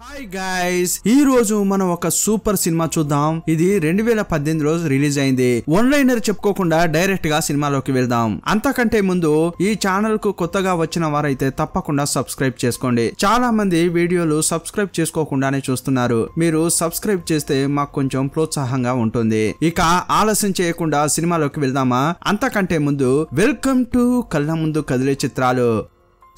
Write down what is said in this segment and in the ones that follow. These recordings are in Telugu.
హాయ్ గైస్, ఈ రోజు మనం ఒక సూపర్ సినిమా చూద్దాం. ఇది 2018 రోజు రిలీజ్ అయింది. వన్ లైనర్ చెప్పుకోకుండా డైరెక్ట్ గా సినిమాలోకి వెళ్దాం. అంతకంటే ముందు ఈ ఛానల్ కు కొత్తగా వచ్చిన వారైతే తప్పకుండా సబ్స్క్రైబ్ చేసుకోండి. చాలా మంది వీడియోలు సబ్స్క్రైబ్ చేసుకోకుండానే చూస్తున్నారు. మీరు సబ్స్క్రైబ్ చేస్తే మాకు కొంచెం ప్రోత్సాహంగా ఉంటుంది. ఇక ఆలస్యం చేయకుండా సినిమాలోకి వెళ్దామా? అంతకంటే ముందు వెల్కమ్ టు కళ్ళ ముందు కదిలే చిత్రాలు.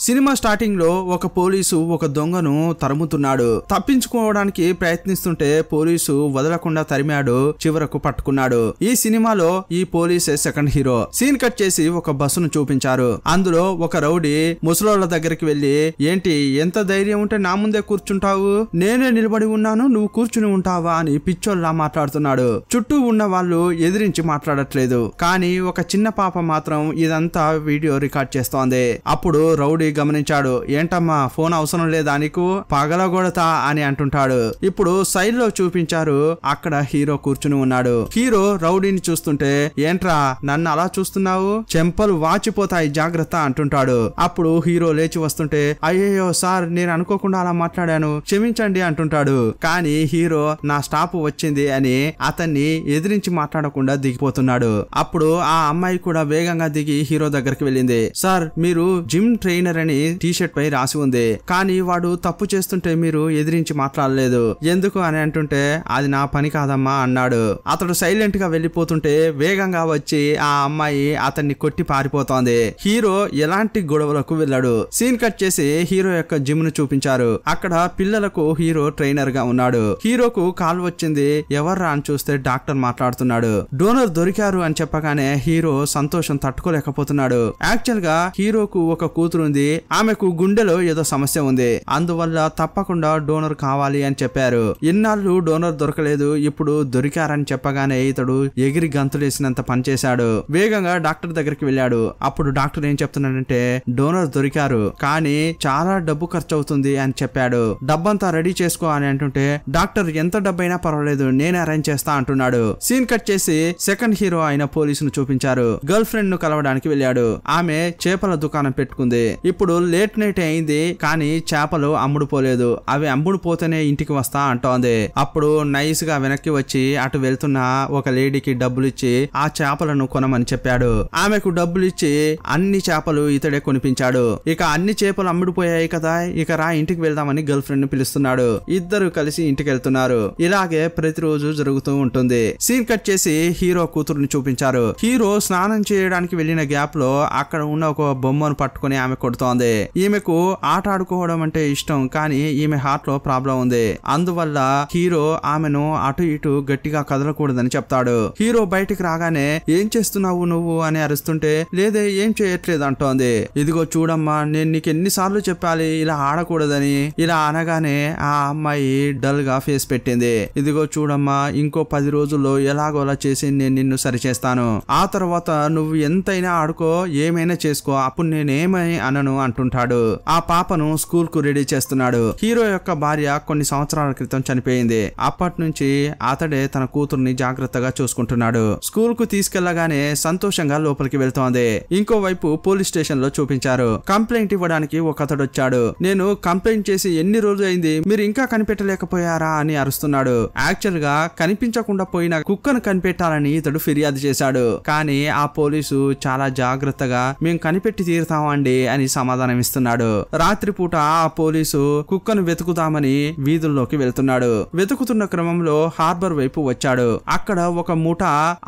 సినిమా స్టార్టింగ్ లో ఒక పోలీసు ఒక దొంగను తరుముతున్నాడు. తప్పించుకోవడానికి ప్రయత్నిస్తుంటే పోలీసు వదలకుండా తరిమాడు, చివరకు పట్టుకున్నాడు. ఈ సినిమాలో ఈ పోలీసే సెకండ్ హీరో. సీన్ కట్ చేసి ఒక బస్సును చూపించారు. అందులో ఒక రౌడీ ముసలోళ్ళ దగ్గరికి వెళ్లి, ఏంటి ఎంత ధైర్యం ఉంటే నా ముందే కూర్చుంటావు, నేనే నిలబడి ఉన్నాను నువ్వు కూర్చుని ఉంటావా అని పిచ్చోళ్ళ మాట్లాడుతున్నాడు. చుట్టూ ఉన్న వాళ్ళు ఎదిరించి మాట్లాడట్లేదు. కానీ ఒక చిన్న పాప మాత్రం ఇదంతా వీడియో రికార్డ్ చేస్తోంది. అప్పుడు రౌడీ గమనించాడు. ఏంటమ్మా ఫోన్ అవసరం లేదా నీకు, పగలగొడతా అని అంటుంటాడు. ఇప్పుడు సైడ్ లో చూపించారు. అక్కడ హీరో కూర్చుని ఉన్నాడు. హీరో రౌడీని చూస్తుంటే, ఏంట్రా నన్ను అలా చూస్తున్నావు, చెంపలు వాచిపోతాయి జాగ్రత్త అంటుంటాడు. అప్పుడు హీరో లేచి వస్తుంటే, అయ్యయ్యో సార్ నేను అనుకోకుండా అలా మాట్లాడాను క్షమించండి అంటుంటాడు. కానీ హీరో నా స్టాప్ వచ్చింది అని అతన్ని ఎదిరించి మాట్లాడకుండా దిగిపోతున్నాడు. అప్పుడు ఆ అమ్మాయి కూడా వేగంగా దిగి హీరో దగ్గరికి వెళ్ళింది. సార్ మీరు జిమ్ ట్రైనర్ అని టీ-షర్ట్ పై రాసి ఉంది, కానీ వాడు తప్పు చేస్తుంటే మీరు ఎదిరించి మాట్లాడలేదు ఎందుకు అని అంటుంటే, అది నా పని కాదమ్మా అన్నాడు. అతడు సైలెంట్ గా వెళ్లిపోతుంటే వేగంగా వచ్చి ఆ అమ్మాయి అతన్ని కొట్టి పారిపోతోంది. హీరో ఎలాంటి గొడవలకు వెళ్ళాడు. సీన్ కట్ చేసి హీరో యొక్క జిమ్ ను చూపించారు. అక్కడ పిల్లలకు హీరో ట్రైనర్ గా ఉన్నాడు. హీరోకు కాల్ వచ్చింది. ఎవర్రా అని చూస్తే డాక్టర్ మాట్లాడుతున్నాడు. డోనర్ దొరికారు అని చెప్పగానే హీరో సంతోషం తట్టుకోలేకపోతున్నాడు. యాక్చువల్ గా హీరోకు ఒక కూతురు ఉంది. ఆమెకు గుండెలో ఏదో సమస్య ఉంది, అందువల్ల తప్పకుండా డోనర్ కావాలి అని చెప్పారు. ఇన్నాళ్ళు డోనర్ దొరకలేదు, ఇప్పుడు దొరికారని చెప్పగానే ఇతడు ఎగిరి గంతులేసినంత పనిచేశాడు. వేగంగా డాక్టర్ దగ్గరికి వెళ్ళాడు. అప్పుడు డాక్టర్ ఏం చెప్తున్నాడంటే, డోనర్ దొరికారు కానీ చాలా డబ్బు ఖర్చు అవుతుంది అని చెప్పాడు. డబ్బంతా రెడీ చేసుకో అని అంటుంటే, డాక్టర్ ఎంత డబ్బైనా పర్వాలేదు నేనే అరేంజ్ చేస్తా అంటున్నాడు. సీన్ కట్ చేసి సెకండ్ హీరో అయిన పోలీసును చూపించారు. గర్ల్ ఫ్రెండ్ ను కలవడానికి వెళ్ళాడు. ఆమె చేపల దుకాణం పెట్టుకుంది. ఇప్పుడు లేట్ నైట్ అయింది కానీ చేపలు అమ్ముడుపోలేదు. అవి అమ్ముడుపోతేనే ఇంటికి వస్తా అంటోంది. అప్పుడు నైస్ గా వెనక్కి వచ్చి అటు వెళ్తున్న ఒక లేడీకి డబ్బులు ఇచ్చి ఆ చేపలను కొనమని చెప్పాడు. ఆమెకు డబ్బులు ఇచ్చి అన్ని చేపలు ఇతడే కొనిపించాడు. ఇక అన్ని చేపలు అమ్ముడుపోయాయి కదా, ఇక రా ఇంటికి వెళ్దామని గర్ల్ ఫ్రెండ్ ను పిలుస్తున్నాడు. ఇద్దరు కలిసి ఇంటికి వెళ్తున్నారు. ఇలాగే ప్రతిరోజు జరుగుతూ ఉంటుంది. సీన్ కట్ చేసి హీరో కూతురుని చూపించారు. హీరో స్నానం చేయడానికి వెళ్లిన గ్యాప్ లో అక్కడ ఉన్న ఒక బొమ్మను పట్టుకుని ఆమె కొడుతోంది. ఈమెకు ఆట ఆడుకోవడం అంటే ఇష్టం, కానీ ఈమె హార్ట్ లో ప్రాబ్లం ఉంది. అందువల్ల హీరో ఆమెను అటు ఇటు గట్టిగా కదలకూడదని చెప్తాడు. హీరో బయటికి రాగానే ఏం చేస్తున్నావు నువ్వు అని అరుస్తుంటే, లేదే ఏం చేయట్లేదు అంటోంది. ఇదిగో చూడమ్మా నేను నీకు ఎన్నిసార్లు చెప్పాలి ఇలా ఆడకూడదని. ఇలా అనగానే ఆ అమ్మాయి డల్ గా ఫేస్ పెట్టింది. ఇదిగో చూడమ్మా ఇంకో 10 రోజుల్లో ఎలాగోలా చేసి నేను నిన్ను సరిచేస్తాను. ఆ తర్వాత నువ్వు ఎంతైనా ఆడుకో ఏమైనా చేసుకో, అప్పుడు నేనేమని అనను అంటుంటాడు. ఆ పాపను స్కూల్ కు రెడీ చేస్తున్నాడు. హీరో యొక్క భార్య కొన్ని సంవత్సరాల క్రితం చనిపోయింది. అప్పటి నుంచి అతడే తన కూతుర్ని జాగ్రత్తగా చూసుకుంటున్నాడు. స్కూల్ కు తీసుకెళ్లగానే సంతోషంగా లోపలికి వెళ్తోంది. ఇంకోవైపు పోలీస్ స్టేషన్ లో చూపించారు. కంప్లైంట్ ఇవ్వడానికి ఒక అతడు వచ్చాడు. నేను కంప్లైంట్ చేసి ఎన్ని రోజులు అయింది, మీరు ఇంకా కనిపెట్టలేకపోయారా అని అరుస్తున్నాడు. యాక్చువల్ గా కనిపించకుండా పోయిన కుక్కను కనిపెట్టాలని ఇతడు ఫిర్యాదు చేశాడు. కానీ ఆ పోలీసు చాలా జాగ్రత్తగా మేము కనిపెట్టి తీరుతామండి అని సమాధానం ఇస్తున్నాడు. రాత్రిపూట ఆ పోలీసు కుక్కను వెతుకుదామని వీధుల్లోకి వెళ్తున్నాడు. వెతుకుతున్న క్రమంలో హార్బర్ వైపు వచ్చాడు. అక్కడ ఒక ముఠ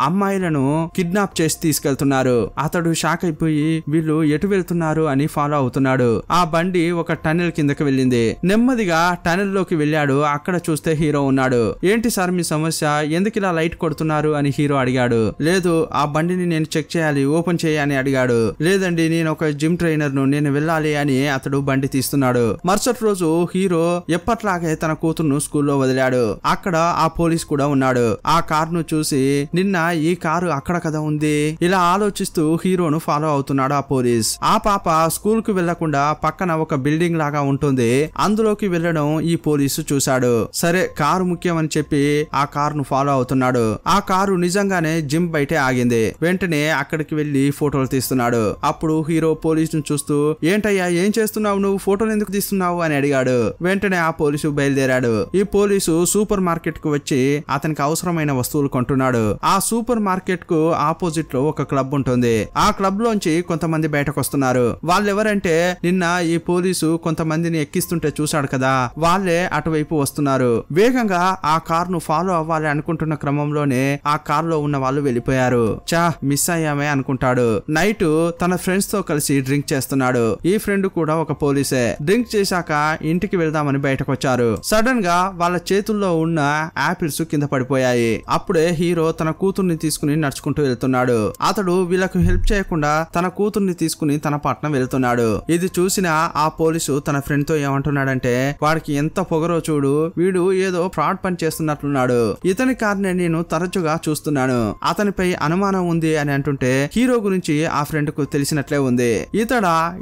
అమ్మాయిలను కిడ్నాప్ చేసి తీసుకెళ్తున్నారు. అతడు షాక్ అయిపోయి వీళ్ళు ఎటు వెళ్తున్నారు అని ఫాలో అవుతున్నాడు. ఆ బండి ఒక టనెల్ కిందకి వెళ్ళింది. నెమ్మదిగా టనెల్ లోకి వెళ్ళాడు. అక్కడ చూస్తే హీరో ఉన్నాడు. ఏంటి సార్ మీ సమస్య, ఎందుకు ఇలా లైట్ కొడుతున్నారు అని హీరో అడిగాడు. లేదు ఆ బండిని నేను చెక్ చేయాలి, ఓపెన్ చేయని అడిగాడు. లేదండి నేను ఒక జిమ్ ట్రైనర్ ను, నేను వెళ్ళాలి అని అతడు బండి తీస్తున్నాడు. మరుసటి రోజు హీరో ఎప్పట్లాగే తన కూతురును స్కూల్లో వదిలాడు. అక్కడ ఆ పోలీస్ కూడా ఉన్నాడు. ఆ కారును చూసి, నిన్న ఈ కారు అక్కడ కదా ఉంది, ఇలా ఆలోచిస్తూ హీరోను ఫాలో అవుతున్నాడు ఆ పోలీస్. ఆ పాప స్కూల్ కు వెళ్లకుండా పక్కన ఒక బిల్డింగ్ లాగా ఉంటుంది, అందులోకి వెళ్లడం ఈ పోలీసు చూశాడు. సరే కారు ముఖ్యమని చెప్పి ఆ కారును ఫాలో అవుతున్నాడు. ఆ కారు నిజంగానే జిమ్ బయటే ఆగింది. వెంటనే అక్కడికి వెళ్లి ఫోటోలు తీస్తున్నాడు. అప్పుడు హీరో పోలీసును చూస్తూ, ఏంటయ్యా ఏం చేస్తున్నావు, నువ్వు ఫోటోలు ఎందుకు తీస్తున్నావు అని అడిగాడు. వెంటనే ఆ పోలీసు బయలుదేరాడు. ఈ పోలీసు సూపర్ మార్కెట్ కు వచ్చి అతనికి అవసరమైన వస్తువులు కొంటున్నాడు. ఆ సూపర్ మార్కెట్ కు ఆపోజిట్ లో ఒక క్లబ్ ఉంటుంది. ఆ క్లబ్ లోంచి కొంతమంది బయటకు వస్తున్నారు. వాళ్ళెవరంటే నిన్న ఈ పోలీసు కొంతమందిని ఎక్కిస్తుంటే చూశాడు కదా, వాళ్ళే అటువైపు వస్తున్నారు. వేగంగా ఆ కార్ ను ఫాలో అవ్వాలి అనుకుంటున్న క్రమంలోనే ఆ కార్ లో ఉన్న వాళ్ళు వెళ్ళిపోయారు. చా మిస్ అయ్యామే అనుకుంటాడు. నైట్ తన ఫ్రెండ్స్ తో కలిసి డ్రింక్ చేస్తున్నాడు. ఈ ఫ్రెండ్ కూడా ఒక పోలీసే. డ్రింక్ చేశాక ఇంటికి వెళ్దామని బయటకు వచ్చారు. సడన్ గా వాళ్ళ చేతుల్లో ఉన్న ఆపిల్స్ కింద పడిపోయాయి. అప్పుడే హీరో తన కూతుర్ని తీసుకుని నడుచుకుంటూ వెళ్తున్నాడు. అతడు వీళ్ళకు హెల్ప్ చేయకుండా తన కూతుర్ని తీసుకుని తన పట్నం వెళ్తున్నాడు. ఇది చూసిన ఆ పోలీసు తన ఫ్రెండ్ తో ఏమంటున్నాడంటే, వాడికి ఎంత పొగరో చూడు, వీడు ఏదో ఫ్రాడ్ పని చేస్తున్నట్లున్నాడు. ఇతని కార్ని నేను తరచుగా చూస్తున్నాను, అతనిపై అనుమానం ఉంది అని అంటుంటే హీరో గురించి ఆ ఫ్రెండ్ కు తెలిసినట్లే ఉంది.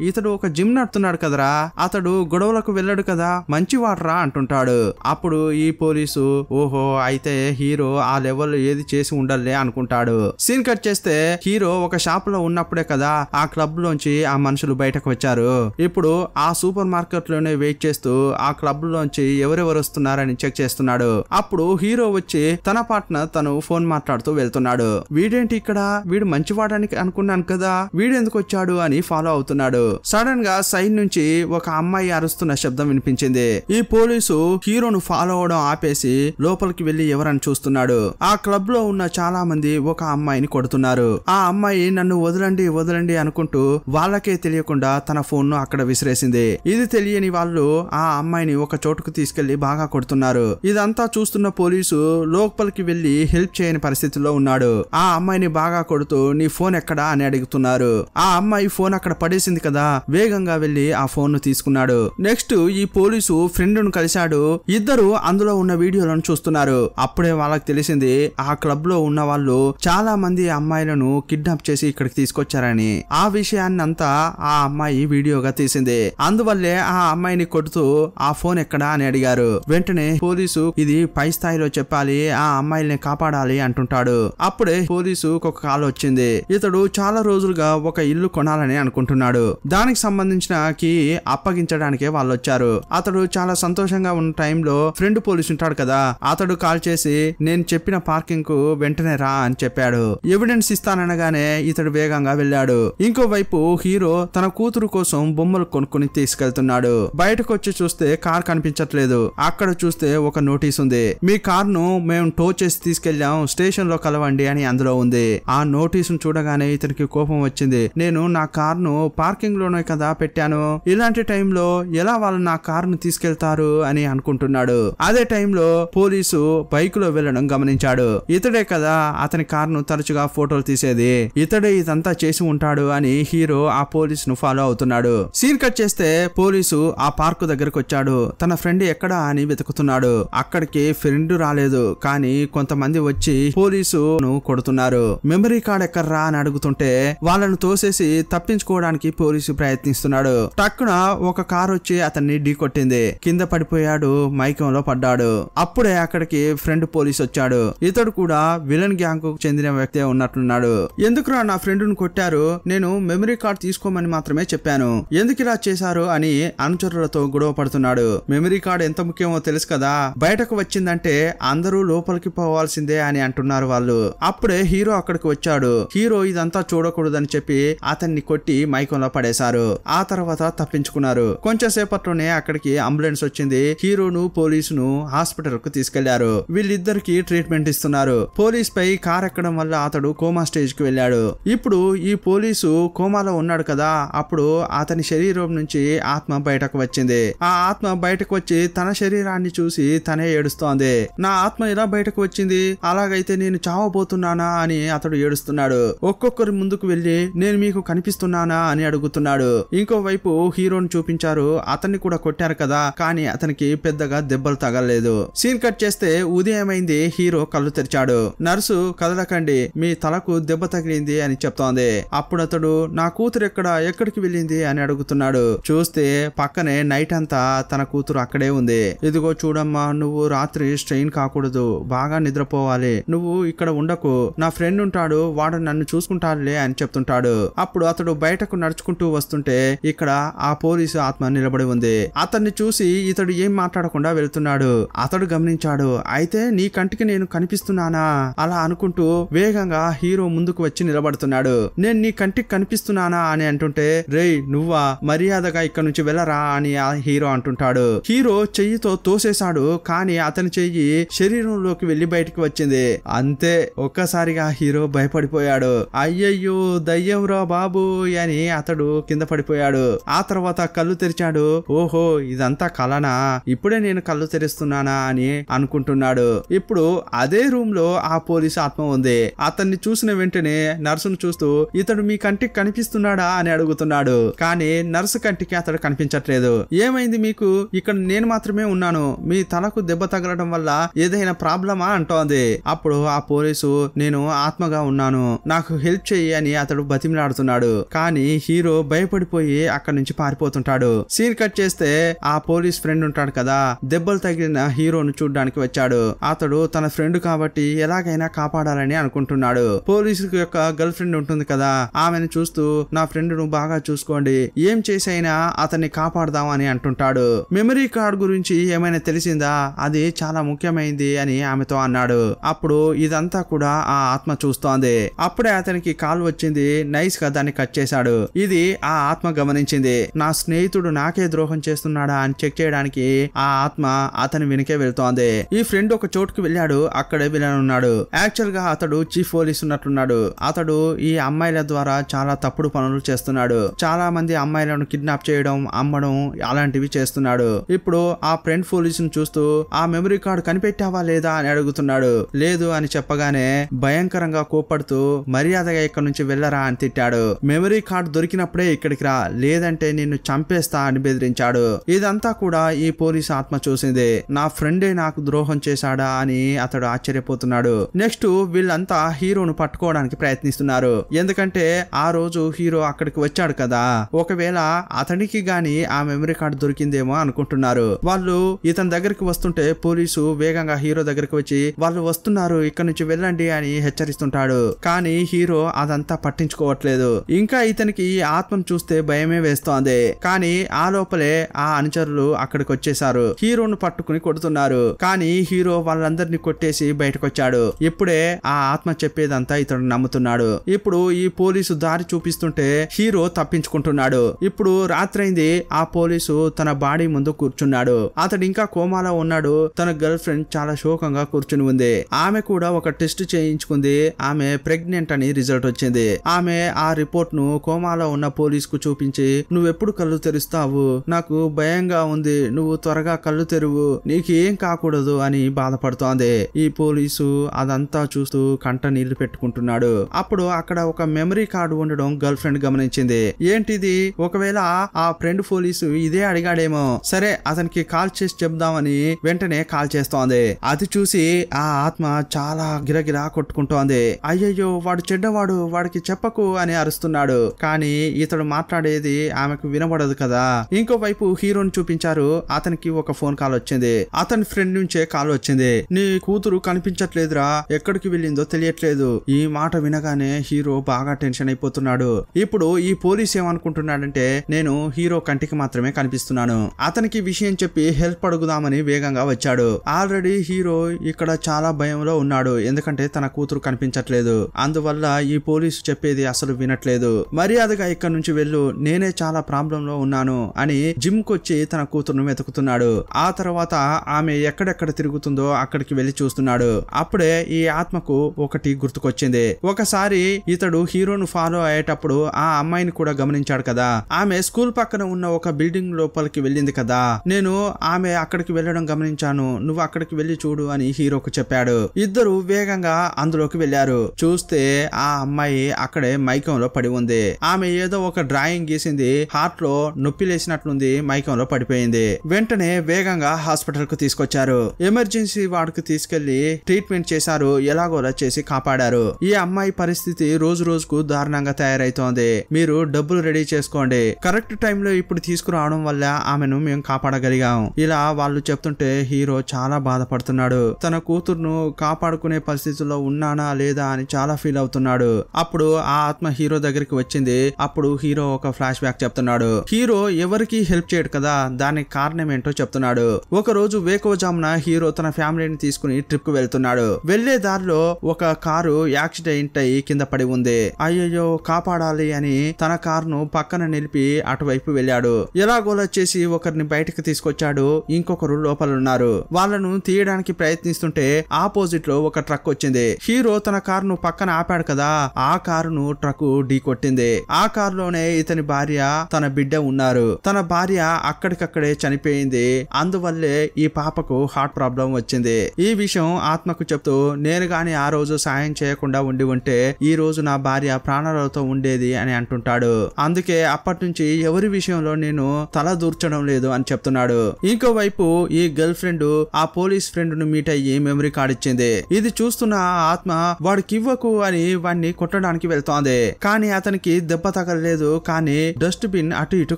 ఇతడు ఒక జిమ్ నడుతున్నాడు కదరా, అతడు గొడవలకు వెళ్ళడు కదా, మంచివాడరా అంటుంటాడు. అప్పుడు ఈ పోలీసు ఓహో అయితే హీరో ఆ లెవెల్ ఏది చేసి ఉండలే అనుకుంటాడు. సీన్ కట్ చేస్తే హీరో ఒక షాప్ లో ఉన్నప్పుడే కదా ఆ క్లబ్ లోంచి ఆ మనుషులు బయటకు వచ్చారు. ఇప్పుడు ఆ సూపర్ మార్కెట్ లోనే వెయిట్ చేస్తూ ఆ క్లబ్ లోంచి ఎవరెవరు వస్తున్నారని చెక్ చేస్తున్నాడు. అప్పుడు హీరో వచ్చి తన పార్ట్నర్ తను ఫోన్ మాట్లాడుతూ వెళ్తున్నాడు. వీడేంటి ఇక్కడ, వీడు మంచివాడానికి అనుకున్నాను కదా, వీడెందుకు వచ్చాడు అని ఫాలో అవుతున్నాడు. సడన్ గా సైడ్ నుంచి ఒక అమ్మాయి అరుస్తున్న శబ్దం వినిపించింది. ఈ పోలీసు హీరోను ఫాలో అవడం ఆపేసి లోపలికి వెళ్లి ఎవరని చూస్తున్నాడు. ఆ క్లబ్ లో ఉన్న చాలా మంది ఒక అమ్మాయిని కొడుతున్నారు. ఆ అమ్మాయి నన్ను వదలండి వదలండి అనుకుంటూ వాళ్ళకే తెలియకుండా తన ఫోన్ ను అక్కడ విసిరేసింది. ఇది తెలియని వాళ్ళు ఆ అమ్మాయిని ఒక చోటుకు తీసుకెళ్లి బాగా కొడుతున్నారు. ఇదంతా చూస్తున్న పోలీసు లోపలికి వెళ్లి హెల్ప్ చేయని పరిస్థితిలో ఉన్నాడు. ఆ అమ్మాయిని బాగా కొడుతూ నీ ఫోన్ ఎక్కడా అని అడుగుతున్నారు. ఆ అమ్మాయి ఫోన్ అక్కడ పడేసింది కదా, వేగంగా వెళ్లి ఆ ఫోన్ ను తీసుకున్నాడు. నెక్స్ట్ ఈ పోలీసు ఫ్రెండ్ ను కలిశాడు. ఇద్దరు అందులో ఉన్న వీడియోలను చూస్తున్నారు. అప్పుడే వాళ్ళకి తెలిసింది ఆ క్లబ్ లో ఉన్న వాళ్ళు చాలా మంది అమ్మాయిలను కిడ్నాప్ చేసి ఇక్కడికి తీసుకొచ్చారని. ఆ విషయాన్ని అంతా ఆ అమ్మాయి వీడియోగా తీసింది. అందువల్లే ఆ అమ్మాయిని కొడుతూ ఆ ఫోన్ ఎక్కడా అని అడిగారు. వెంటనే పోలీసు ఇది పై స్థాయిలో చెప్పాలి, ఆ అమ్మాయిల్ని కాపాడాలి అంటుంటాడు. అప్పుడే పోలీసు ఒక కాల్ వచ్చింది. ఇతడు చాలా రోజులుగా ఒక ఇల్లు కొనాలని అనుకుంటున్నాడు. దానికి సంబంధించిన కీ అప్పగించడానికే వాళ్ళు వచ్చారు. అతడు చాలా సంతోషంగా ఉన్న టైంలో ఫ్రెండ్ పోలీసు ఉంటాడు కదా, అతడు కాల్ చేసి నేను చెప్పిన పార్కింగ్ కు వెంటనే రా అని చెప్పాడు. ఎవిడెన్స్ ఇస్తాననగానే ఇతడు వేగంగా వెళ్ళాడు. ఇంకోవైపు హీరో తన కూతురు కోసం బొమ్మలు కొనుక్కుని తీసుకెళ్తున్నాడు. బయటకు వచ్చి చూస్తే కార్ కనిపించట్లేదు. అక్కడ చూస్తే ఒక నోటీస్ ఉంది. మీ కార్ ను మేము టో చేసి తీసుకెళ్లాం, స్టేషన్ లో కలవండి అని అందులో ఉంది. ఆ నోటీస్ చూడగానే ఇతనికి కోపం వచ్చింది. నేను నా కార్ ను పార్కింగ్ లోనే కదా పెట్టాను, ఇలాంటి టైంలో ఎలా వాళ్ళు నా కార్ ను తీసుకెళ్తారు అని అనుకుంటున్నాడు. అదే టైంలో పోలీసు బైక్ లో వెళ్ళడం గమనించాడు. ఇతడే కదా అతని కార్ ను తరచుగా ఫోటోలు తీసేది, ఇతడే ఇదంతా చేసి ఉంటాడు అని హీరో ఆ పోలీస్ ను ఫాలో అవుతున్నాడు. సీన్ కట్ చేస్తే పోలీసు ఆ పార్కు దగ్గరకు వచ్చాడు. తన ఫ్రెండ్ ఎక్కడా అని వెతుకుతున్నాడు. అక్కడికి ఫ్రెండ్ రాలేదు, కానీ కొంతమంది వచ్చి పోలీసును కొడుతున్నారు. మెమరీ కార్డ్ ఎక్కడ్రా అని అడుగుతుంటే వాళ్ళను తోసేసి తప్పించుకోవడానికి పోలీసు ప్రయత్నిస్తున్నాడు. టక్కున ఒక కార్ వచ్చి అతన్ని ఢీ కొట్టింది. కింద పడిపోయాడు, మైకంలో పడ్డాడు. అప్పుడే అక్కడికి ఫ్రెండ్ పోలీస్ వచ్చాడు. ఇతడు కూడా విలన్ గ్యాంగ్ కు చెందిన వ్యక్తి ఉన్నట్లున్నాడు. ఎందుకురా నా ఫ్రెండ్ ను కొట్టారు, నేను మెమరీ కార్డ్ తీసుకోమని మాత్రమే చెప్పాను, ఎందుకు ఇలా చేశారు అని అనుచరులతో గొడవ పడుతున్నాడు. మెమరీ కార్డ్ ఎంత ముఖ్యమో తెలుసు కదా, బయటకు వచ్చిందంటే అందరూ లోపలికి పోవాల్సిందే అని అంటున్నారు వాళ్ళు. అప్పుడే హీరో అక్కడికి వచ్చాడు. హీరో ఇదంతా చూడకూడదని చెప్పి అతన్ని కొట్టి మైకంలో పడేశారు. ఆ తర్వాత తప్పించుకున్నారు. కొంచెం సేపట్లోనే అక్కడికి అంబులెన్స్ వచ్చింది. హీరోను పోలీసును హాస్పిటల్ కు తీసుకెళ్లారు. వీళ్ళిద్దరికి ట్రీట్మెంట్ ఇస్తున్నారు. పోలీస్ పై కార్ ఎక్కడం వల్ల అతడు కోమా స్టేజ్ కి వెళ్ళాడు. ఇప్పుడు ఈ పోలీసు కోమాలో ఉన్నాడు కదా, అప్పుడు అతని శరీరం నుంచి ఆత్మ బయటకు వచ్చింది. ఆ ఆత్మ బయటకు వచ్చి తన శరీరాన్ని చూసి తనే ఏడుస్తోంది. నా ఆత్మ ఎలా బయటకు వచ్చింది, అలాగైతే నేను చావబోతున్నానా అని అతడు ఏడుస్తున్నాడు. ఒక్కొక్కరి ముందుకు వెళ్లి నేను మీకు కనిపిస్తున్నానా అని అడుగుతున్నాడు. ఇంకోవైపు హీరోని చూపించారు. అతన్ని కూడా కొట్టారు కదా, కానీ అతనికి పెద్దగా దెబ్బలు తగలలేదు. సీన్ కట్ చేస్తే ఉదయమైంది. హీరో కళ్ళు తెరిచాడు. నర్సు కదలకండి, మీ తలకు దెబ్బ తగిలింది అని చెప్తోంది. అప్పుడు అతడు నా కూతురు ఎక్కడికి వెళ్ళింది అని అడుగుతున్నాడు. చూస్తే పక్కనే నైట్ అంతా తన కూతురు అక్కడే ఉంది. ఇదిగో చూడమ్మా, నువ్వు రాత్రి స్ట్రెయిన్ కాకూడదు, బాగా నిద్రపోవాలి, నువ్వు ఇక్కడ ఉండకు, నా ఫ్రెండ్ ఉంటాడు, వాడు నన్ను చూసుకుంటాడులే అని చెప్తుంటాడు. అప్పుడు అతడు బయటకు నడుచుకుంటూ వస్తుంటే ఇక్కడ ఆ పోలీసు ఆత్మ నిలబడి ఉంది. అతన్ని చూసి ఇతడు ఏం మాట్లాడకుండా వెళ్తున్నాడు. అతడు గమనించాడు. అయితే నీ కంటికి నేను కనిపిస్తున్నానా అలా అనుకుంటూ వేగంగా హీరో ముందుకు వచ్చి నిలబడుతున్నాడు. నేను నీ కంటికి కనిపిస్తున్నానా అని అంటుంటే, రేయ్ నువ్వా, మర్యాదగా ఇక్కడ నుంచి వెళ్ళరా అని ఆ హీరో అంటుంటాడు. హీరో చెయ్యితో తోసేశాడు. కానీ అతని చెయ్యి శరీరంలోకి వెళ్లి బయటికి వచ్చింది. అంతే, ఒక్కసారిగా హీరో భయపడిపోయాడు. అయ్యయ్యో దయ్యం రా బాబు అని అతడు కింద పడిపోయాడు. ఆ తర్వాత కళ్ళు తెరిచాడు. ఓహో ఇదంతా కలనా, ఇప్పుడే నేను కళ్ళు తెరుస్తున్నానా అని అనుకుంటున్నాడు. ఇప్పుడు అదే రూమ్ లో ఆ పోలీసు ఆత్మ ఉంది. అతన్ని చూసిన వెంటనే నర్సును చూస్తూ, ఇతడు మీ కంటికి కనిపిస్తున్నాడా అని అడుగుతున్నాడు. కానీ నర్సు కంటికి అతడు కనిపించట్లేదు. ఏమైంది మీకు, ఇక్కడ నేను మాత్రమే ఉన్నాను, మీ తలకు దెబ్బ తగలడం వల్ల ఏదైనా ప్రాబ్లమా అంటోంది. అప్పుడు ఆ పోలీసు, నేను ఆత్మగా ఉన్నాను, నాకు హెల్ప్ చెయ్యి అని అతడు బతిమిలాడుతున్నాడు. కానీ హీరో భయపడిపోయి అక్కడి నుంచి పారిపోతుంటాడు. సీన్ కట్ చేస్తే ఆ పోలీస్ ఫ్రెండ్ ఉంటాడు కదా, దెబ్బలు తగిలిన హీరోను చూడ్డానికి వచ్చాడు. అతడు తన ఫ్రెండ్ కాబట్టి ఎలాగైనా కాపాడాలని అనుకుంటున్నాడు. పోలీసు యొక్క గర్ల్ ఫ్రెండ్ ఉంటుంది కదా, ఆమెను చూస్తూ నా ఫ్రెండ్ ను బాగా చూసుకోండి, ఏం చేసైనా అతన్ని కాపాడదాం అని అంటుంటాడు. మెమరీ కార్డ్ గురించి ఏమైనా తెలిసిందా, అది చాలా ముఖ్యమైంది అని ఆమెతో అన్నాడు. అప్పుడు ఇదంతా కూడా ఆ ఆత్మ చూస్తోంది. అప్పుడే అతనికి కాల్ వచ్చింది. నైస్ గా దాన్ని కట్ చేశాడు. ఇది ఆ ఆత్మ గమనించింది. నా స్నేహితుడు నాకే ద్రోహం చేస్తున్నాడా అని చెక్ చేయడానికి ఆ ఆత్మ అతని వెనుకే వెళ్తోంది. ఈ ఫ్రెండ్ ఒక చోటుకు వెళ్ళాడు. అక్కడే విలన్ ఉన్నాడు. యాక్చువల్ గా అతడు చీఫ్ పోలీస్ ఉన్నట్టున్నాడు. అతడు ఈ అమ్మాయిల ద్వారా చాలా తప్పుడు పనులు చేస్తున్నాడు. చాలా మంది అమ్మాయిలను కిడ్నాప్ చేయడం, అమ్మడం అలాంటివి చేస్తున్నాడు. ఇప్పుడు ఆ ఫ్రెండ్ పోలీసును చూస్తూ, ఆ మెమరీ కార్డు కనిపెట్టావా లేదా అని అడుగుతున్నాడు. లేదు అని చెప్పగానే భయంకరంగా కోపడుతూ, మర్యాదగా ఇక్కడ నుంచి వెళ్ళరా అని తిట్టాడు. మెమరీ కార్డు దొరికినప్పుడే ఇక్కడికి రా, లేదంటే నిన్ను చంపేస్తా అని బెదిరించాడు. ఇదంతా కూడా ఈ పోలీసు ఆత్మ చూసింది. నా ఫ్రెండే నాకు ద్రోహం చేశాడా అని అతడు ఆశ్చర్యపోతున్నాడు. నెక్స్ట్ వీళ్ళంతా హీరోను పట్టుకోవడానికి ప్రయత్నిస్తున్నారు. ఎందుకంటే ఆ రోజు హీరో అక్కడికి వచ్చాడు కదా, ఒకవేళ అతనికి గాని ఆ మెమరీ కార్డు దొరికిందేమో అనుకుంటున్నారు. వాళ్ళు ఇతని దగ్గరికి వస్తుంటే పోలీసు వేగంగా హీరో దగ్గరికి వచ్చి, వాళ్ళు వస్తున్నారు ఇక్కడ నుంచి వెళ్ళండి అని హెచ్చరిస్తుంటాడు. కానీ హీరో అదంతా పట్టించుకోవట్లేదు. ఇంకా ఇతనికి ఈ ఆత్మను చూస్తే భయమే వేస్తోంది. కానీ ఆ లోపలే ఆ అనుచరులు అక్కడికి వచ్చేసారు. హీరోను పట్టుకుని కొడుతున్నారు. కానీ హీరో వాళ్ళందరినీ కొట్టేసి బయటకు వచ్చాడు. ఇప్పుడే ఆ ఆత్మ చెప్పేదంతా ఇతడు నమ్ముతున్నాడు. ఇప్పుడు ఈ పోలీసు దారి చూపిస్తుంటే హీరో తప్పించుకుంటున్నాడు. ఇప్పుడు రాత్రైంది. ఆ పోలీసు తన బాడీ ముందు కూర్చున్నాడు. అతడు ఇంకా కోమాలో ఉన్నాడు. తన గర్ల్ ఫ్రెండ్ చాలా శోకంగా కూర్చుని ఉంది. ఆమె కూడా ఒక టెస్ట్ చేయించుకుంది. ఆమె ప్రెగ్నెంట్ అని రిజల్ట్ వచ్చింది. ఆమె ఆ రిపోర్ట్ ను కోమాలో ఉన్న పోలీస్ కు చూపించి, నువ్వెప్పుడు కళ్ళు తెరుస్తావు, నాకు భయంగా ఉంది, నువ్వు త్వరగా కళ్ళు తెరువు, నీకు ఏం కాకూడదు అని బాధపడుతోంది. ఈ పోలీసు అదంతా చూస్తూ కంట నీళ్లు పెట్టుకుంటున్నాడు. అప్పుడు అక్కడ ఒక మెమరీ కార్డు ఉండడం గర్ల్ ఫ్రెండ్ గమనించింది. ఏంటిది, ఒకవేళ ఆ ఫ్రెండ్ పోలీసు ఇదే అడిగాడేమో, సరే అతనికి కాల్ చేసి చెప్దామని వెంటనే కాల్ చేస్తోంది. అది చూసి ఆ ఆత్మ చాలా గిరగిరా కొట్టుకుంటోంది. అయ్యయ్యో వాడు చెడ్డవాడు, వాడికి చెప్పకు అని అరుస్తున్నాడు. కానీ ఇతడు మాట్లాడేది ఆమెకు వినబడదు కదా. ఇంకోవైపు హీరోని చూపించారు. అతనికి ఒక ఫోన్ కాల్ వచ్చింది. అతని ఫ్రెండ్ నుంచే కాల్ వచ్చింది. నీ కూతురు కనిపించట్లేదురా, ఎక్కడికి వెళ్ళిందో తెలియట్లేదు. ఈ మాట వినగానే హీరో బాగా టెన్షన్ అయిపోతున్నాడు. ఇప్పుడు ఈ పోలీస్ ఏమనుకుంటున్నాడంటే, నేను హీరో కంటికి మాత్రమే కనిపిస్తున్నాను, అతనికి విషయం చెప్పి హెల్ప్ అడుగుదామని వేగంగా వచ్చాడు. ఆల్రెడీ హీరో ఇక్కడ చాలా భయంలో ఉన్నాడు. ఎందుకంటే తన కూతురు కనిపించట్లేదు. అందువల్ల ఈ పోలీసు చెప్పేది అసలు వినట్లేదు. మర్యాదగా ఇక్కడ నుంచి వెళ్ళు, నేనే చాలా ప్రాబ్లం లో ఉన్నాను అని జిమ్ కొచ్చి తన కూతురును వెతుకుతున్నాడు. ఆ తర్వాత ఆమె ఎక్కడెక్కడ తిరుగుతుందో అక్కడికి వెళ్లి చూస్తున్నాడు. అప్పుడే ఈ ఆత్మకు ఒకటి గుర్తుకొచ్చింది. ఒకసారి ఇతడు హీరోను ఫాలో అయ్యేటప్పుడు ఆ అమ్మాయిని కూడా గమనించాడు కదా. ఆమె స్కూల్ పక్కన ఉన్న ఒక బిల్డింగ్ లోపలికి వెళ్ళింది కదా, నేను ఆమె అక్కడికి వెళ్ళడం గమనించాను, నువ్వు అక్కడికి వెళ్లి చూడు అని హీరోకు చెప్పాడు. ఇద్దరు వేగంగా అందులోకి వెళ్లారు. చూస్తే ఆ అమ్మాయి అక్కడే మైకంలో పడి ఉంది. ఆమె ఏదో ఒక డ్రాయింగ్ గీసింది. హార్ట్ లో నొప్పి లేసినట్లుంది, మైకంలో పడిపోయింది. వెంటనే వేగంగా హాస్పిటల్ కు తీసుకొచ్చారు. ఎమర్జెన్సీ వార్డుకు తీసుకెళ్లి ట్రీట్మెంట్ చేశారు. ఎలాగోలా చేసి కాపాడారు. ఈ అమ్మాయి పరిస్థితి రోజు రోజుకు దారుణంగా తయారైతోంది. మీరు డబ్బులు రెడీ చేసుకోండి, కరెక్ట్ టైంలో ఇప్పుడు తీసుకురావడం వల్ల ఆమెను మేము కాపాడగలిగాం. ఇలా వాళ్ళు చెప్తుంటే హీరో చాలా బాధపడుతున్నాడు. తన కూతురును కాపాడుకునే పరిస్థితుల్లో ఉన్నానా లేదా అని చాలా ఫీల్ అవుతున్నాడు. అప్పుడు ఆ ఆత్మ హీరో దగ్గరికి వచ్చింది. అప్పుడు హీరో ఒక ఫ్లాష్ బ్యాక్ చెప్తున్నాడు. హీరో ఎవరికి హెల్ప్ చేయడు కదా, దానికి కారణం ఏంటో చెప్తున్నాడు. ఒక రోజు వేకువజామున హీరో తన ఫ్యామిలీని తీసుకుని ట్రిప్ కు వెళ్తున్నాడు. వెళ్లే దారిలో ఒక కారు యాక్సిడెంట్ అయి కింద పడి ఉంది. అయ్యయ్యో కాపాడాలి అని తన కారును పక్కన నిలిపి అటువైపు వెళ్ళాడు. ఎలాగోలా చేసి ఒకరిని బయటకు తీసుకొచ్చాడు. ఇంకొకరు లోపల ఉన్నారు. వాళ్ళను తీయడానికి ప్రయత్నిస్తుంటే ఆపోజిట్ లో ఒక ట్రక్ వచ్చింది. హీరో తన కారును పక్కన ఆపాడు కదా, ఆ కారును ట్రక్ ఢీ కొట్టింది. ఆ కారులోనే ఇతని భార్య తన బిడ్డ ఉన్నారు. తన భార్య అక్కడికక్కడే చనిపోయింది. అందువల్లే ఈ పాపకు హార్ట్ ప్రాబ్లం వచ్చింది. ఈ విషయం ఆత్మకు చెప్తూ, నేను గాని ఆ రోజు సాయం చేయకుండా ఉండి ఉంటే ఈ రోజు నా భార్య ప్రాణాలతో ఉండేది అని అంటుంటాడు. అందుకే అప్పటి నుంచి ఎవరి విషయంలో నేను తల దూర్చడం లేదు అని చెప్తున్నాడు. ఇంకోవైపు ఈ గర్ల్ ఫ్రెండ్ ఆ పోలీస్ ఫ్రెండ్ ను మీట్ అయ్యి మెమరీ కార్డ్ ఇచ్చింది. ఇది చూస్తున్న ఆ ఆత్మ వాడికి ఇవ్వకు అని వాడిని కొట్టడానికి వెళ్తోంది. కానీ అతనికి దెబ్బ తగలలేదు. కానీ డస్ట్ బిన్ అటు ఇటు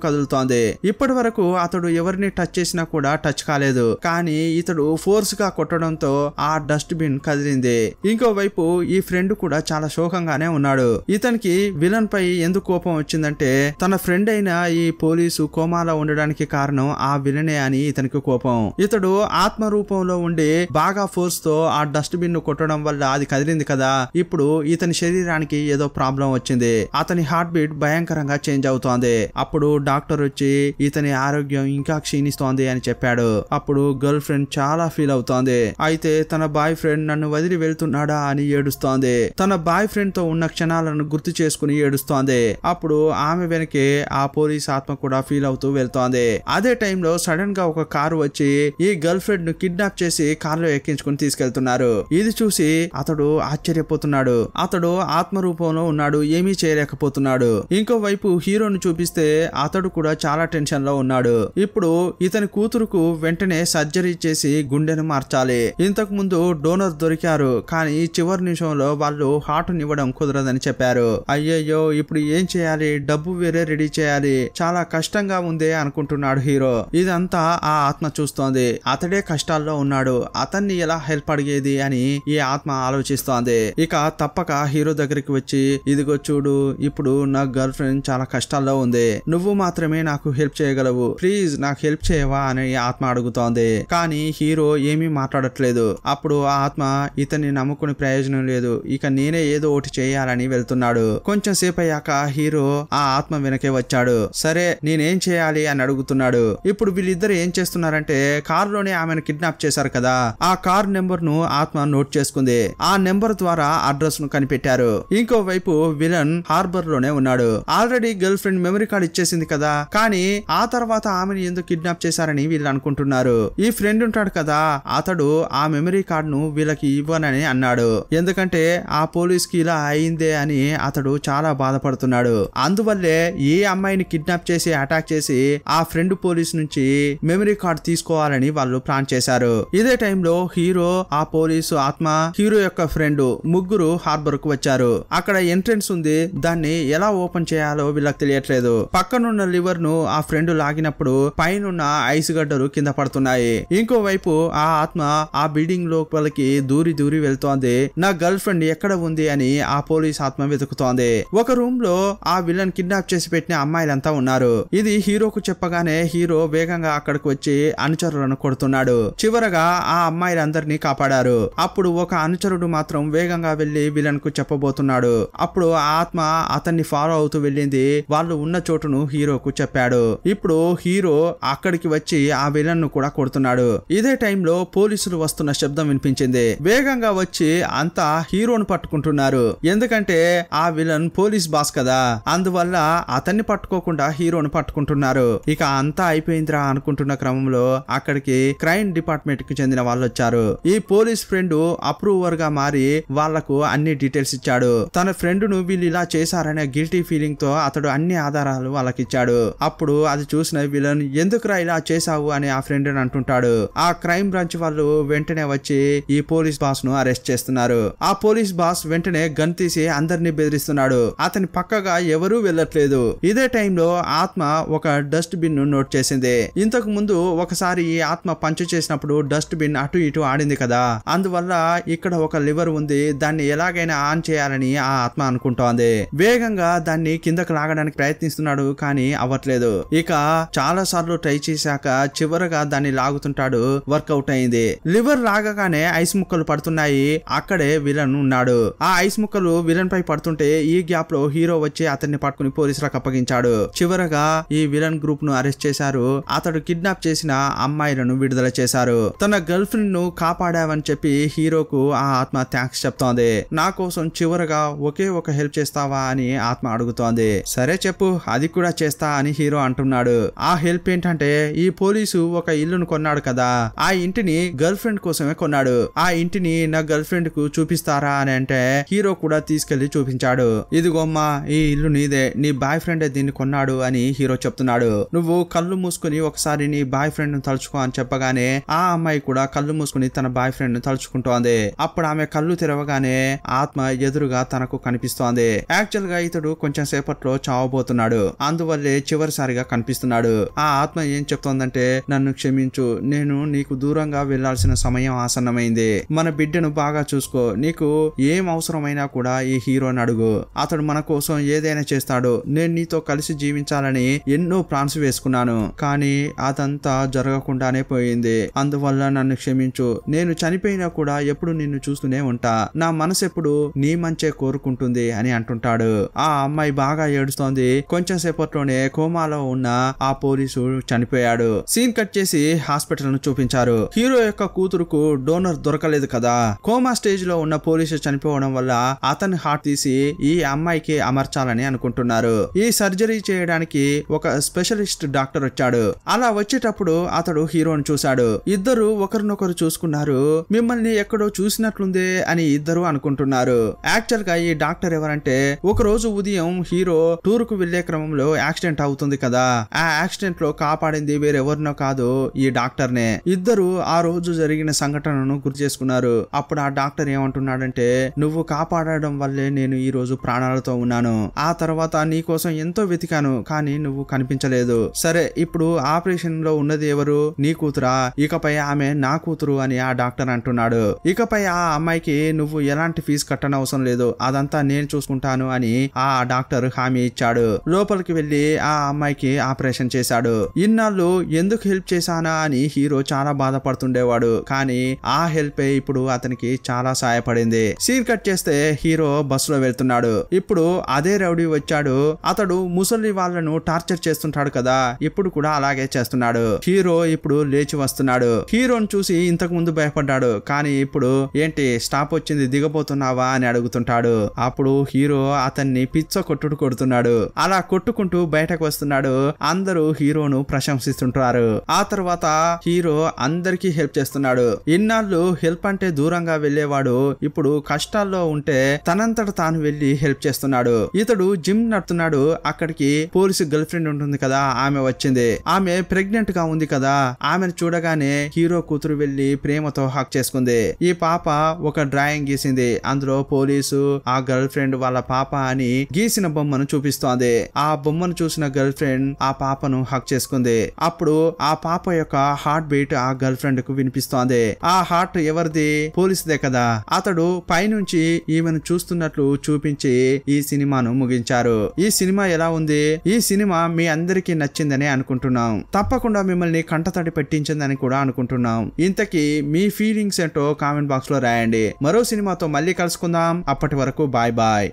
కదులుతోంది. ఇప్పటి వరకు అతడు ఎవరిని టచ్ చేసినా కూడా టచ్ కాలేదు. కానీ ఇతడు ఫోర్స్ గా కొట్టడంతో ఆ డస్ట్ బిన్ కదిలింది. ఇంకోవైపు ఈ ఫ్రెండ్ కూడా చాలా శోకంగానే ఉన్నాడు. ఇతనికి విలన్ పై ఎందుకు కోపం వచ్చిందంటే తన ఫ్రెండ్ అయిన ఈ పోలీసు కోమాలో ఉండడానికి కారణం ఆ విలనే అని ఇతనికి కోపం. ఇతడు ఆత్మ రూపంలో ఉండి బాగా ఫోర్స్ తో ఆ డస్ట్ బిన్ ను కొట్టడం వల్ల అది కదిలింది కదా. ఇప్పుడు ఇతని శరీరానికి ఏదో ప్రాబ్లం వచ్చింది. అతని హార్ట్ బీట్ భయంకరంగా చేంజ్ అవుతోంది. అప్పుడు డాక్టర్ వచ్చి ఇతని ఆరోగ్యం ఇంకా క్షీణిస్తోంది అని చెప్పాడు. అప్పుడు గర్ల్ ఫ్రెండ్ చాలా ఫీల్ అవుతోంది. అయితే తన బాయ్ ఫ్రెండ్ నన్ను వదిలి వెళ్తున్నాడా అని ఏడుస్తోంది. తన బాయ్ ఫ్రెండ్ తో ఉన్న క్షణాలను గుర్తు చేసుకుని ఏడుస్తోంది. అప్పుడు ఆమె వెనకే ఆ పోలీస్ ఆత్మ కూడా ఫీల్ అవుతూ వెళ్తోంది. అదే టైంలో సడన్ గా ఒక కారు వచ్చి ఈ గర్ల్ ఫ్రెండ్ ను కిడ్నాప్ చేసి కారులో ఎక్కించుకుని తీసుకెళ్తున్నారు. ఇది చూసి అతడు ఆశ్చర్యపోతున్నాడు. అతడు ఆత్మ రూపంలో ఉన్నాడు, ఏమీ చేయలేకపోతున్నాడు. ఇంకోవైపు హీరోను చూపిస్తే అతడు కూడా చాలా టెన్షన్ లో ఉన్నాడు. ఇప్పుడు ఇతని కూతురుకు వెంటనే సర్జరీ చేసి గుండెను మార్చాలి. ఇంతకు ముందు డోనర్ దొరికారు, కానీ చివరి నిమిషంలో వాళ్ళు హార్ట్ నివ్వడం కుదరదని చెప్పారు. అయ్యయ్యో ఇప్పుడు ఏం చేయాలి, డబ్బు వేరే రెడీ చేయాలి, చాలా కష్టంగా ఉంది అనుకుంటున్నాడు హీరో. ఇదంతా ఆ ఆత్మ చూస్తోంది. అతడే కష్టాల్లో ఉన్నాడు, అతన్ని ఎలా హెల్ప్ అడిగేది అని ఈ ఆత్మ ఆలోచిస్తోంది. ఇక తప్పక హీరో దగ్గరికి వచ్చి, ఇదిగో చూడు, ఇప్పుడు నా గర్ల్ ఫ్రెండ్ చాలా కష్టాల్లో ఉంది, నువ్వు మాత్రమే నాకు హెల్ప్ చేయగలవు, ప్లీజ్ నాకు హెల్ప్ చేయవా అని ఆత్మ అడుగుతోంది. కానీ హీరో ఏమీ మాట్లాడట్లేదు. అప్పుడు ఆ ఆత్మ ఇతన్ని నమ్ముకునే ప్రయోజనం లేదు, ఇక నేనే ఏదో ఒకటి చేయాలని వెళ్తున్నాడు. కొంచెం సేపు అయ్యాక హీరో ఆ ఆత్మ వెనకే వచ్చాడు. సరే నేనేం చేయాలి అని అడుగుతున్నాడు. ఇప్పుడు వీళ్ళిద్దరు ఏం చేస్తున్నారంటే కారులోనే ఆమెను కిడ్నాప్ చేశారు కదా, ఆ కార్ నెంబర్ ను ఆత్మ నోట్ చేసుకుంది. ఆ నెంబర్ ద్వారా అడ్రస్ ను కనిపెట్టారు. ఇంకోవైపు విలన్ హార్బర్ లోనే ఉన్నాడు. Already girl friend memory card ఇచ్చేసింది కదా, కానీ ఆ తర్వాత ఆమెను ఎందుకు కిడ్నాప్ చేశారని వీళ్ళు అనుకుంటున్నారు. ఈ ఫ్రెండ్ ఉంటాడు కదా, అతడు ఆ మెమరీ కార్డ్ ను వీళ్ళకి ఇవ్వనని అన్నాడు. ఎందుకంటే ఆ పోలీస్ కి ఇలా అయిందే అని అతడు చాలా బాధపడుతున్నాడు. అందువల్లే ఏ అమ్మాయిని కిడ్నాప్ చేసి అటాక్ చేసి ఆ ఫ్రెండ్ పోలీస్ నుంచి మెమరీ కార్డ్ తీసుకోవాలని వాళ్ళు ప్లాన్ చేశారు. ఇదే టైంలో హీరో, ఆ పోలీసు ఆత్మ, హీరో యొక్క ఫ్రెండ్ ముగ్గురు హార్బర్ కు వచ్చారు. అక్కడ ఎంట్రెన్స్ ఉంది, దాన్ని ఎలా ఓపెన్ చేయాలో వీళ్ళకి తెలియట్లేదు. పక్కనున్న లివర్ ను ఆ ఫ్రెండ్ లాగినప్పుడు పైనున్న ఐస్ గడ్డలు కింద పడుతున్నాయి. ఇంకోవైపు ఆ ఆత్మ ఆ బిల్డింగ్ లోపలికి దూరి దూరి వెళ్తోంది. నా గర్ల్ ఫ్రెండ్ ఎక్కడ ఉంది అని ఆ పోలీస్ ఆత్మ వెతుకుతోంది. ఒక రూమ్ లో ఆ విలన్ కిడ్నాప్ చేసి పెట్టిన అమ్మాయిలంతా ఉన్నారు. ఇది హీరోకు చెప్పగానే హీరో వేగంగా అక్కడికి వచ్చి అనుచరులను కొడుతున్నాడు. చివరగా ఆ అమ్మాయిలందరినీ కాపాడారు. అప్పుడు ఒక అనుచరుడు మాత్రం వేగంగా వెళ్లి విలన్ కు చెప్పబోతున్నాడు. అప్పుడు ఆ ఆత్మ అతన్ని ఫాలో అవుతూ వెళ్ళింది. వాళ్ళు ఉన్న చోటును హీరోకు చెప్పాడు. ఇప్పుడు హీరో అక్కడికి వచ్చి ఆ విలన్ ను కూడా కొడుతున్నాడు. ఇదే టైంలో పోలీసులు వస్తున్న శబ్దం వినిపించింది. వేగంగా వచ్చి అంతా హీరోను పట్టుకుంటున్నారు. ఎందుకంటే ఆ విలన్ పోలీస్ బాస్ కదా, అందువల్ల అతన్ని పట్టుకోకుండా హీరోను పట్టుకుంటున్నారు. ఇక అంతా అయిపోయిందిరా అనుకుంటున్న క్రమంలో అక్కడికి క్రైమ్ డిపార్ట్మెంట్ కి చెందిన వాళ్ళు వచ్చారు. ఈ పోలీస్ ఫ్రెండ్ అప్రూవర్ గా మారి వాళ్లకు అన్ని డీటెయిల్స్ ఇచ్చాడు. తన ఫ్రెండ్ ను వీళ్ళు ఇలా చేశారనే గిల్టీ ఫీలింగ్ తో అతడు అన్ని ఆధారాలు వాళ్ళకి ఇచ్చాడు. అప్పుడు అది చూసిన విలన్ ఎందుకురా ఇలా చేశావు అని ఆ ఫ్రెండ్ అంటుంటాడు. ఆ క్రైమ్ బ్రాంచ్ వాళ్ళు వెంటనే వచ్చి ఈ పోలీస్ బాస్ ను అరెస్ట్ చేస్తున్నారు. ఆ పోలీస్ బాస్ వెంటనే గన్ తీసి అందరినీ బెదిరిస్తున్నాడు. అతని పక్కగా ఎవరూ వెళ్ళట్లేదు. ఇదే టైంలో ఆత్మ ఒక డస్ట్ బిన్ ను నోట్ చేసింది. ఇంతకు ముందు ఒకసారి ఈ ఆత్మ పంచ్ చేసినప్పుడు డస్ట్ బిన్ అటు ఇటు ఆడింది కదా, అందువల్ల ఇక్కడ ఒక లివర్ ఉంది, దాన్ని ఎలాగైనా ఆన్ చేయాలని ఆ ఆత్మ అనుకుంటోంది. వేగంగా దాన్ని కింద కిందకు లాగడానికి ప్రయత్నిస్తున్నాడు కానీ అవ్వట్లేదు. ఇక చాలా సార్లు ట్రై చేశాక చివరగా దాన్ని లాగుతుంటాడు. వర్కౌట్ అయింది. లివర్ లాగగానే ఐస్ ముక్కలు పడుతున్నాయి. అక్కడే విలన్ ఉన్నాడు. ఆ ఐస్ ముక్కలు విలన్ పై పడుతుంటే ఈ గ్యాప్ లో హీరో వచ్చి అతన్ని పట్టుకుని పోలీసులకు అప్పగించాడు. చివరగా ఈ విలన్ గ్రూప్ ను అరెస్ట్ చేశారు. అతడు కిడ్నాప్ చేసిన అమ్మాయిలను విడుదల చేశారు. తన గర్ల్ ఫ్రెండ్ ను కాపాడావని చెప్పి హీరోకు ఆ ఆత్మ థ్యాంక్స్ చెప్తోంది. నా కోసం చివరగా ఒకే ఒక హెల్ప్ చేస్తావా అని ఆత్మ అడుగుతోంది. సరే చెప్పు, అది కూడా చేస్తా అని హీరో అంటున్నాడు. ఆ హెల్ప్ ఏంటంటే ఈ పోలీసు ఒక ఇల్లును కొన్నాడు కదా, ఆ ఇంటిని గర్ల్ ఫ్రెండ్ కోసమే కొన్నాడు. ఆ ఇంటిని నా గర్ల్ ఫ్రెండ్ కు చూపిస్తారా అని అంటే హీరో కూడా తీసుకెళ్లి చూపించాడు. ఇదిగోమ్మా ఈ ఇల్లు నీదే, నీ బాయ్ ఫ్రెండ్ దీన్ని కొన్నాడు అని హీరో చెప్తున్నాడు. నువ్వు కళ్ళు మూసుకుని ఒకసారి నీ బాయ్ ఫ్రెండ్ ను తలుచుకో అని చెప్పగానే ఆ అమ్మాయి కూడా కళ్ళు మూసుకుని తన బాయ్ ఫ్రెండ్ ను తలుచుకుంటోంది. అప్పుడు ఆమె కళ్ళు తెరవగానే ఆత్మ ఎదురుగా తనకు కనిపిస్తోంది. యాక్చువల్ గా ఇతడు కొంచెం సేపట్లో చావబోతున్నాడు. అందువల్లే చివరిసారిగా కనిపిస్తున్నాడు. ఆ ఆత్మ ఏం చెప్తోందంటే, నన్ను క్షమించు, నేను నీకు దూరంగా వెళ్లాల్సిన సమయం ఆసన్నమైంది. మన బిడ్డను బాగా చూసుకో. నీకు ఏం అవసరమైనా కూడా ఈ హీరోని అడుగు. అతడు మన కోసం ఏదైనా చేస్తాడు. నేను నీతో కలిసి జీవించాలని ఎన్నో ప్లాన్స్ వేసుకున్నాను, కానీ అదంతా జరగకుండానే పోయింది. అందువల్ల నన్ను క్షమించు. నేను చనిపోయినా కూడా ఎప్పుడు నిన్ను చూస్తూనే ఉంటా. నా మనసు ఎప్పుడు నీ మంచే కోరుకుంటుంది అని అంటుంటాడు. ఆ అమ్మాయి బాగా ఏడుస్తోంది. కొంచెం సేపట్లోనే కోమాలో ఉన్న ఆ పోలీసు చనిపోయాడు. సీన్ కట్ చేసి హాస్పిటల్ ను చూపించారు. హీరో యొక్క కూతురుకు డోనర్ దొరకలేదు కదా. కోమా స్టేజ్ లో ఉన్న పోలీసు చనిపోవడం వల్ల అతని హార్ట్ తీసి ఈ అమ్మాయికి అమర్చాలని అనుకుంటున్నారు. ఈ సర్జరీ చేయడానికి ఒక స్పెషలిస్ట్ డాక్టర్ వచ్చాడు. అలా వచ్చేటప్పుడు అతడు హీరోని చూశాడు. ఇద్దరు ఒకరినొకరు చూసుకున్నారు. మిమ్మల్ని ఎక్కడో చూసినట్లుందే అని ఇద్దరు అనుకుంటున్నారు. యాక్చువల్ గా ఈ డాక్టర్ ఎవరంటే, ఒక రోజు ఉదయం హీరో టూర్ కు వెళ్లే క్రమంలో యాక్సిడెంట్ అవుతుంది కదా, ఆ యాక్సిడెంట్ లో కాపాడింది వేరెవరినో కాదు, ఈ డాక్టర్ నే. ఇద్దరు ఆ రోజు జరిగిన సంఘటనను గుర్తు చేసుకున్నారు. అప్పుడు ఆ డాక్టర్ ఏమంటున్నాడంటే, నువ్వు కాపాడడం వల్లే నేను ఈ రోజు ప్రాణాలతో ఉన్నాను. ఆ తర్వాత నీ కోసం ఎంతో వెతికాను కానీ నువ్వు కనిపించలేదు. సరే, ఇప్పుడు ఆపరేషన్ లో ఉన్నది ఎవరు? నీ కూతురా? ఇకపై ఆమె నా కూతురు అని ఆ డాక్టర్ అంటున్నాడు. ఇకపై ఆ అమ్మాయికి నువ్వు ఎలాంటి ఫీజు కట్టనవసరం లేదు, అదంతా నేను చూసుకుంటాను అని ఆ డాక్టర్ హామీ ఇచ్చాడు. లోపలికి వెళ్లి ఆ అమ్మాయికి ఆపరేషన్ చేశాడు. ఇన్నాళ్ళు ఎందుకు హెల్ప్ చేశానా అని హీరో చాలా బాధపడుతుండేవాడు. కానీ ఆ హెల్ప్ ఇప్పుడు అతనికి చాలా సాయపడింది. సీన్ కట్ చేస్తే హీరో బస్సులో వెళ్తున్నాడు. ఇప్పుడు అదే రౌడీ వచ్చాడు. అతడు ముసలి వాళ్ళను టార్చర్ చేస్తుంటాడు కదా, ఇప్పుడు కూడా అలాగే చేస్తున్నాడు. హీరో ఇప్పుడు లేచి వస్తున్నాడు. హీరోని చూసి ఇంతకు ముందు భయపడ్డాడు, కానీ ఇప్పుడు ఏంటి స్టాప్ వచ్చింది, దిగబోతున్నావా అని అడుగుతుంటాడు. అప్పుడు హీరో అతన్ని పిచ్చ కొట్టుడు కొడుతున్నాడు. అలా కొట్టుకుంటూ బయటకు వస్తున్నాడు. అందరూ హీరోను ప్రశంసిస్తుంటారు. ఆ తర్వాత హీరో అందరికీ హెల్ప్ చేస్తున్నాడు. ఇన్నాళ్ళు హెల్ప్ అంటే దూరంగా వెళ్లేవాడు, ఇప్పుడు కష్టాల్లో ఉంటే తనంతట తాను వెళ్లి హెల్ప్ చేస్తున్నాడు. ఇతడు జిమ్ నడుతున్నాడు. అక్కడికి పోలీసు గర్ల్ ఫ్రెండ్ ఉంటుంది కదా, ఆమె వచ్చింది. ఆమె ప్రెగ్నెంట్ గా ఉంది కదా, ఆమెను చూడగానే హీరో కూతురు వెళ్లి ప్రేమతో హక్ చేసుకుంది. ఈ పాప ఒక డ్రాయింగ్ గీసింది. అందులో పోలీసు ఆ గర్ల్ ఫ్రెండ్ వాళ్ళ పాప అని గీసిన బొమ్మను చూపిస్తోంది. ఆ బొమ్మను చూసిన గర్ల్ ఫ్రెండ్ ఆ పాపను హక్ చేసుకుంది. అప్పుడు ఆ పాప యొక్క హార్ట్ బీట్ ఆ గర్ల్ ఫ్రెండ్ కు వినిపిస్తోంది. ఆ హార్ట్ ఎవరిది? పోలీసుదే కదా. అతడు పైనుంచి ఈమెను చూస్తున్నట్లు చూపించి ఈ సినిమాను ముగించారు. ఈ సినిమా ఎలా ఉంది? ఈ సినిమా మీ అందరికీ నచ్చిందని అనుకుంటున్నాం. తప్పకుండా మిమ్మల్ని కంటతడి పెట్టించిందని కూడా అనుకుంటున్నాం. ఇంతకీ మీ ఫీలింగ్స్ ఏంటో కామెంట్ బాక్స్ లో రాయండి. మరో సినిమాతో మళ్ళీ కలుసుకుందాం. అప్పటి వరకు బాయ్ బాయ్.